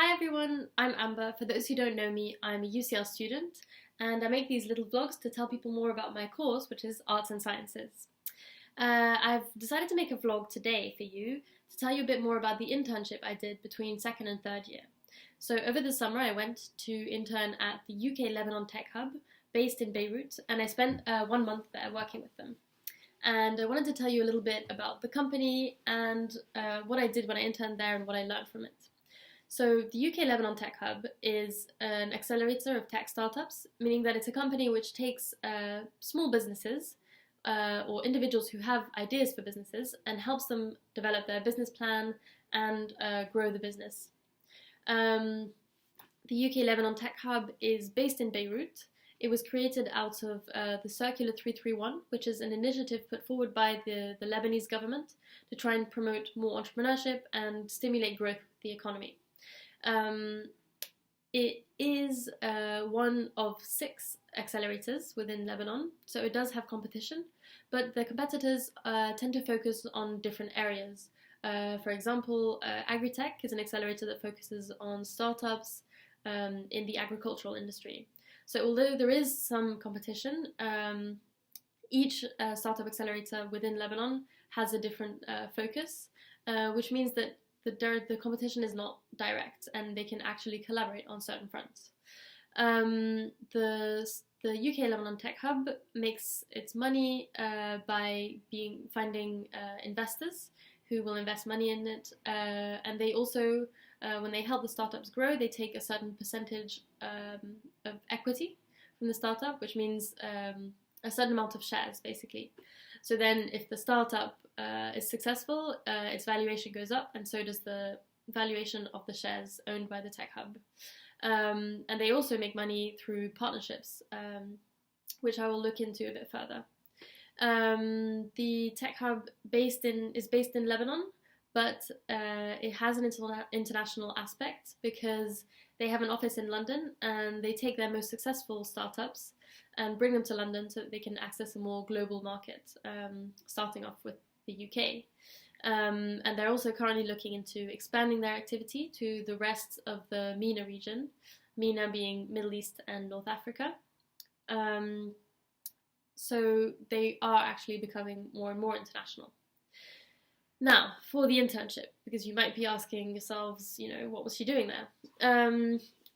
Hi everyone, I'm Amber. For those who don't know me, I'm a UCL student and I make these little vlogs to tell people more about my course, which is Arts and Sciences. I've decided to make a vlog today for you to tell you a bit more about the internship I did between second and third year. So over the summer I went to intern at the UK Lebanon Tech Hub based in Beirut, and I spent 1 month there working with them. And I wanted to tell you a little bit about the company and what I did when I interned there and what I learned from it. So the UK Lebanon Tech Hub is an accelerator of tech startups, meaning that it's a company which takes small businesses or individuals who have ideas for businesses and helps them develop their business plan and grow the business. The UK Lebanon Tech Hub is based in Beirut. It was created out of the Circular 331, which is an initiative put forward by the Lebanese government to try and promote more entrepreneurship and stimulate growth of the economy. It is one of 6 accelerators within Lebanon, so it does have competition, but the competitors tend to focus on different areas. For example, Agritech is an accelerator that focuses on startups in the agricultural industry. So although there is some competition, each startup accelerator within Lebanon has a different focus, which means that the competition is not direct and they can actually collaborate on certain fronts. The UK Lebanon Tech Hub makes its money by finding investors who will invest money in it, and they also, when they help the startups grow, they take a certain percentage of equity from the startup, which means a certain amount of shares, basically. So then if the startup is successful, its valuation goes up, and so does the valuation of the shares owned by the Tech Hub. And they also make money through partnerships, which I will look into a bit further. The Tech Hub is based in Lebanon, but it has an international aspect because they have an office in London and they take their most successful startups and bring them to London so that they can access a more global market, starting off with the UK. And they're also currently looking into expanding their activity to the rest of the MENA region, MENA being Middle East and North Africa. So they are actually becoming more and more international. Now, for the internship, because you might be asking yourselves, what was she doing there?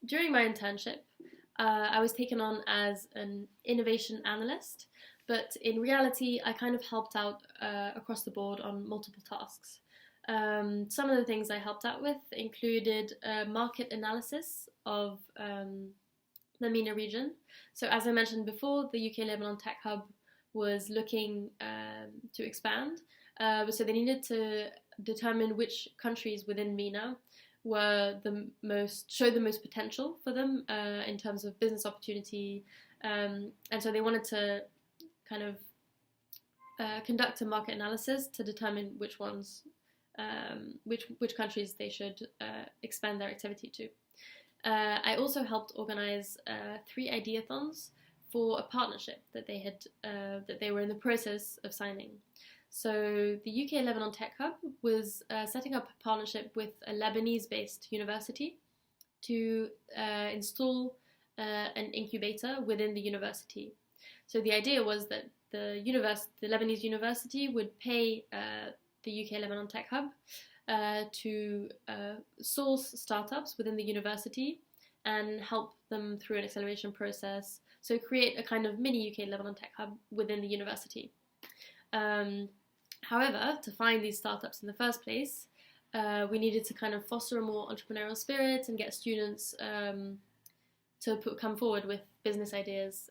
During my internship, I was taken on as an innovation analyst, but in reality, I kind of helped out across the board on multiple tasks. Some of the things I helped out with included market analysis of the MENA region. So as I mentioned before, the UK Lebanon Tech Hub was looking to expand. So they needed to determine which countries within MENA showed the most potential for them in terms of business opportunity, and so they wanted to kind of conduct a market analysis to determine which countries they should expand their activity to. I also helped organize 3 ideathons for a partnership that they were in the process of signing. So the UK Lebanon Tech Hub was setting up a partnership with a Lebanese-based university to install an incubator within the university. So the idea was that the Lebanese university would pay the UK Lebanon Tech Hub to source startups within the university and help them through an acceleration process. So create a kind of mini UK Lebanon Tech Hub within the university. However, to find these startups in the first place, we needed to kind of foster a more entrepreneurial spirit and get students to come forward with business ideas.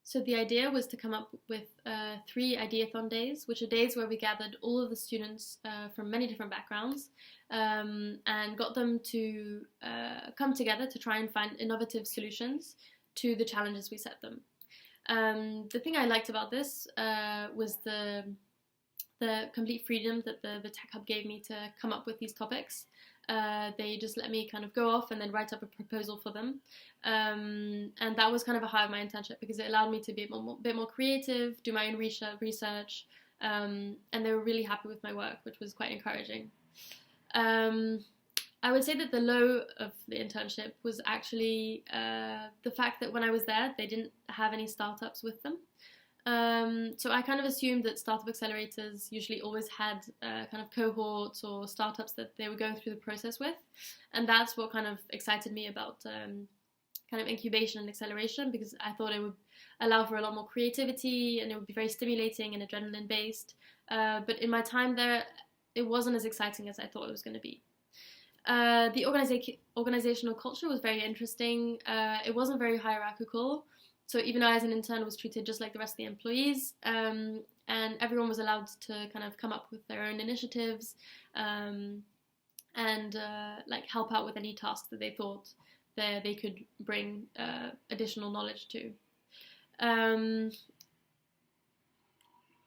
So the idea was to come up with 3 ideathon days, which are days where we gathered all of the students from many different backgrounds and got them to come together to try and find innovative solutions to the challenges we set them. The thing I liked about this was the complete freedom that the Tech Hub gave me to come up with these topics. They just let me kind of go off and then write up a proposal for them. And that was kind of a highlight of my internship because it allowed me to be a bit more creative, do my own research, and they were really happy with my work, which was quite encouraging. I would say that the low of the internship was actually the fact that when I was there, they didn't have any startups with them. So I kind of assumed that startup accelerators usually always had kind of cohorts or startups that they were going through the process with. And that's what kind of excited me about kind of incubation and acceleration, because I thought it would allow for a lot more creativity and it would be very stimulating and adrenaline based. But in my time there, it wasn't as exciting as I thought it was going to be. The organizational culture was very interesting. It wasn't very hierarchical. So even I, as an intern, was treated just like the rest of the employees, and everyone was allowed to kind of come up with their own initiatives, and like help out with any tasks that they thought that they could bring additional knowledge to. The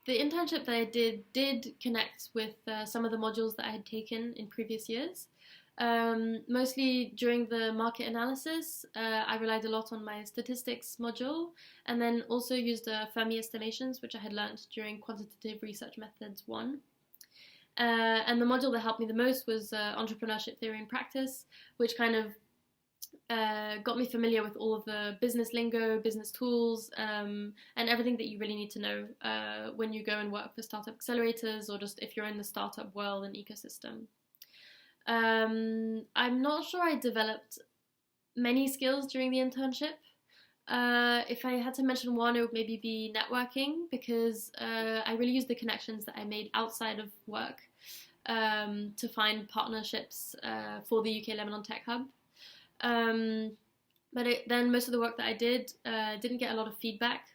internship that I did connect with some of the modules that I had taken in previous years. Mostly during the market analysis, I relied a lot on my statistics module, and then also used Fermi estimations, which I had learned during quantitative research methods 1. And the module that helped me the most was entrepreneurship theory and practice, which kind of got me familiar with all of the business lingo, business tools, and everything that you really need to know when you go and work for startup accelerators, or just if you're in the startup world and ecosystem. I'm not sure I developed many skills during the internship. If I had to mention one, it would maybe be networking, because I really used the connections that I made outside of work to find partnerships for the UK Lebanon Tech Hub. But then most of the work that I did didn't get a lot of feedback,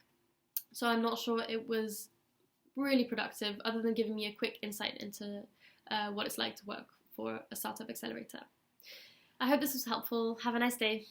so I'm not sure it was really productive, other than giving me a quick insight into what it's like to work for a startup accelerator. I hope this was helpful. Have a nice day.